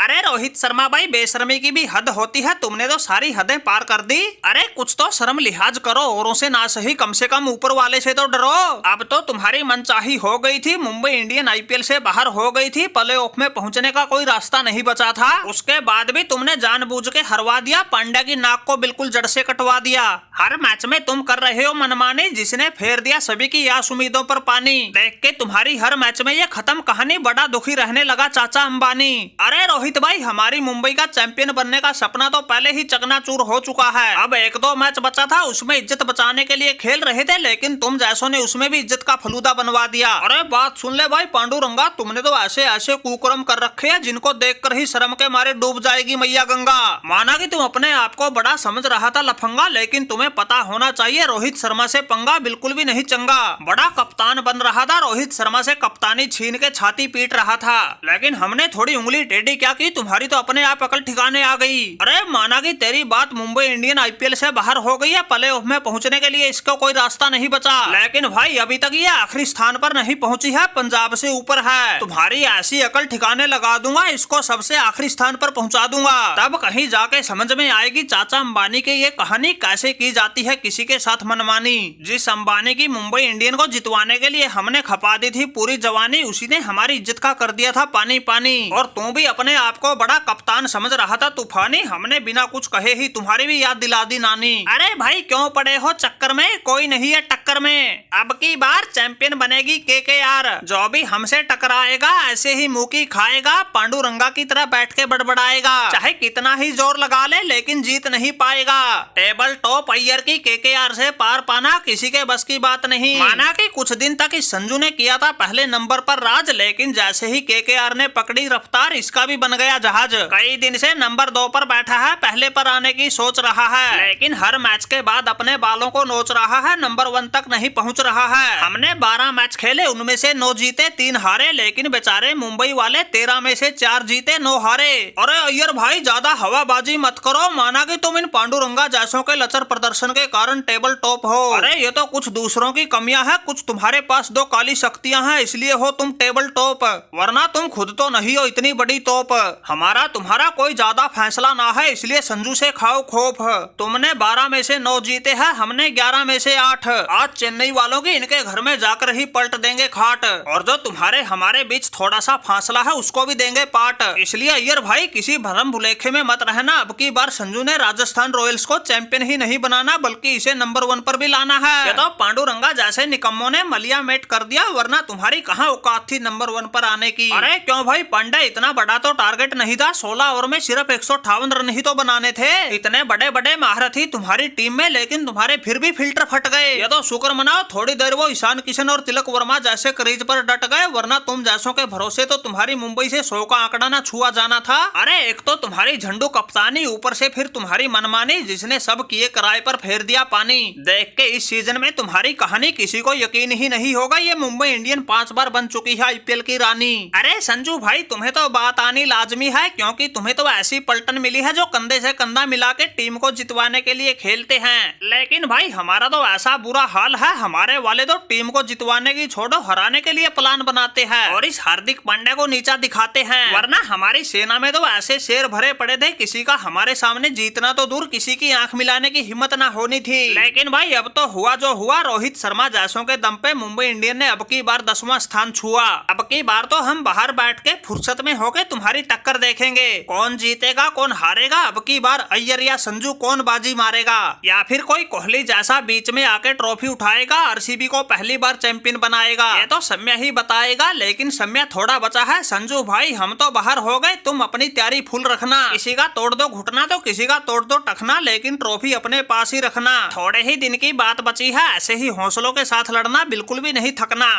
अरे रोहित शर्मा भाई, बेशर्मी की भी हद होती है, तुमने तो सारी हदें पार कर दी। अरे कुछ तो शर्म लिहाज करो, औरों से ना सही कम से कम ऊपर वाले से तो डरो। अब तो तुम्हारी मनचाही हो गई थी, मुंबई इंडियन आईपीएल से बाहर हो गई थी, प्लेऑफ में पहुंचने का कोई रास्ता नहीं बचा था। उसके बाद भी तुमने जानबूझ के हरवा दिया, पांड्या की नाक को बिल्कुल जड़ से कटवा दिया। हर मैच में तुम कर रहे हो मनमानी, जिसने फेर दिया सभी की आस उम्मीदों पर पानी। देख के तुम्हारी हर मैच में ये खत्म कहानी, बड़ा दुखी रहने लगा चाचा अंबानी। अरे रोहित भाई, हमारी मुंबई का चैंपियन बनने का सपना तो पहले ही चकनाचूर हो चुका है। अब एक दो मैच बचा था, उसमें इज्जत बचाने के लिए खेल रहे थे, लेकिन तुम जैसों ने उसमें भी इज्जत का फलूदा बनवा दिया। अरे बात सुन ले भाई पांडुरंगा, तुमने तो ऐसे ऐसे कुकर्म कर रखे हैं जिनको देखकर ही शर्म के मारे डूब जाएगी मैया गंगा। माना कि तुम अपने आप को बड़ा समझ रहा था लफंगा, लेकिन तुम्हें पता होना चाहिए रोहित शर्मा से पंगा बिल्कुल भी नहीं चंगा। बड़ा कप्तान बन रहा था, रोहित शर्मा से कप्तानी छीन के छाती पीट रहा था, लेकिन हमने थोड़ी उंगली टेढ़ी क्या की, तुम्हारी तो अपने आप अकल ठिकाने आ गई। अरे माना कि तेरी बात मुंबई इंडियन आईपीएल से बाहर हो गई है, प्लेऑफ में पहुंचने के लिए इसका कोई रास्ता नहीं बचा, लेकिन भाई अभी तक ये आखिरी स्थान पर नहीं पहुंची है, पंजाब से ऊपर है। तुम्हारी ऐसी अकल ठिकाने लगा दूंगा, इसको सबसे आखिरी स्थान पर पहुंचा दूंगा, तब कहीं जाके समझ में आएगी चाचा अंबानी की ये कहानी कैसे की जाती है किसी के साथ मनमानी। जिस अंबानी की मुंबई इंडियन को जितवाने के लिए हमने खपा दी थी पूरी जवानी, उसी ने हमारी इज्जत का कर दिया था पानी पानी। और तू भी अपने आप को बड़ा कप्तान समझ रहा था तूफानी, हमने बिना कुछ कहे ही तुम्हारी भी याद दिला दी नानी। अरे भाई क्यों पड़े हो चक्कर में, कोई नहीं है टक्कर में। अब की बार चैंपियन बनेगी केकेआर, जो भी हमसे टकराएगा ऐसे ही मुंह की खाएगा, पांडुरंगा की तरह बैठ के बड़बड़ाएगा, चाहे कितना ही जोर लगा ले लेकिन जीत नहीं पाएगा। टेबल टॉप अय्यर की केकेआर से पार पाना किसी के बस की बात नहीं। माना कि कुछ दिन तक इस संजू ने किया था पहले नंबर पर राज, लेकिन जैसे ही केकेआर ने पकड़ी रफ्तार, इसका भी बन गया जहाज। कई दिन से नंबर 2 पर बैठा है, पहले पर आने की सोच रहा है, लेकिन हर मैच के बाद अपने बालों को नोच रहा है, नंबर 1 तक नहीं पहुंच रहा है। हमने 12 मैच खेले, उनमें से 9 जीते 3 हारे, लेकिन बेचारे मुंबई वाले 13 में से 4 जीते 9 हारे। अरे अय्यर भाई ज्यादा हवाबाजी मत करो, माना कि तुम इन पांडुरंगा जैसों के लचर प्रदर्शन के कारण टेबल टॉप हो। अरे ये तो कुछ दूसरों की कमियां है, कुछ तुम्हारे पास 2 काली शक्तियां हैं, इसलिए हो तुम टेबल टॉप, वरना तुम खुद तो नहीं हो इतनी बड़ी तोप। हमारा तुम्हारा कोई ज्यादा फैसला ना है, इसलिए संजू से खाओ खोप। तुमने 12 में से 9 जीते हैं, हमने 11 में से 8। आज चेन्नई वालों की इनके घर में जाकर ही पलट देंगे खाट, और जो तुम्हारे हमारे बीच थोड़ा सा फासला है उसको भी देंगे पाट। इसलिए अय्यर भाई किसी भरम भुलेखे में मत रहना, अब की बार संजू ने राजस्थान रॉयल्स को चैंपियन ही नहीं बनाना बल्कि इसे नंबर 1 पर भी लाना है। ये तो पांडुरंगा जैसे निकम्मों ने मलिया मेट कर दिया, वरना तुम्हारी कहाँ औकात थी नंबर 1 पर आने की। अरे क्यों भाई पांडे, इतना बड़ा तो टारगेट नहीं था, 16 ओवर में सिर्फ 158 रन ही तो बनाने थे। इतने बड़े बड़े महारथी तुम्हारी टीम में, लेकिन तुम्हारे फिर भी फिल्टर फट गए। ये तो शुक्र मनाओ थोड़ी देर वो ईशान किशन और तिलक वर्मा जैसे क्रीज पर डट गए, वरना तुम जैसों के भरोसे तो तुम्हारी मुंबई से 100 का आंकड़ा ना छुआ जाना था। अरे एक तो तुम्हारी झंडू कप्तानी, ऊपर से फिर तुम्हारी मनमानी, जिसने सब किए किराए पर फेर दिया पानी। देख के इस सीजन में तुम्हारी कहानी किसी को यकीन ही नहीं होगा, ये मुंबई इंडियन 5 बार बन चुकी है आईपीएल की रानी। अरे संजू भाई तुम्हें तो बात आनी लाजमी है, क्योंकि तुम्हें तो ऐसी पलटन मिली है जो कंधे से कंधा मिला के टीम को जितवाने के लिए खेलते हैं, लेकिन भाई हमारा तो ऐसा बुरा हाल है, हमारे वाले तो टीम को जितवाने की छोड़ो हराने के लिए प्लान बनाते हैं और इस हार्दिक पांड्या को नीचा दिखाते हैं, वरना हमारी सेना में तो ऐसे शेर भरे पड़े थे, किसी का हमारे सामने जीतना तो दूर किसी की आंख मिलाने की हिम्मत ना होनी थी। लेकिन भाई अब तो हुआ जो हुआ, रोहित शर्मा जैसों के दम पे मुंबई इंडियन ने अब की बार 10वां स्थान छुआ। अब की बार तो हम बाहर बैठ के फुर्सत में होके तुम्हारी टक्कर देखेंगे, कौन जीतेगा कौन हारेगा, अब की बार अय्यर या संजू कौन बाजी मारेगा, या फिर कोई कोहली जैसा बीच में आके ट्रॉफी उठाएगा, आरसीबी को पहली बार चैंपियन बनाएगा, ये तो समय ही बताएगा। लेकिन समय थोड़ा बचा है संजू भाई, हम तो बाहर हो गए, तुम अपनी तैयारी फुल रखना, किसी का तोड़ दो घुटना तो किसी का तोड़ दो टखना, लेकिन ट्रॉफी अपने पास ही रखना। थोड़े ही दिन की बात बची है, ऐसे ही हौसलों के साथ लड़ना, बिल्कुल भी नहीं थकना।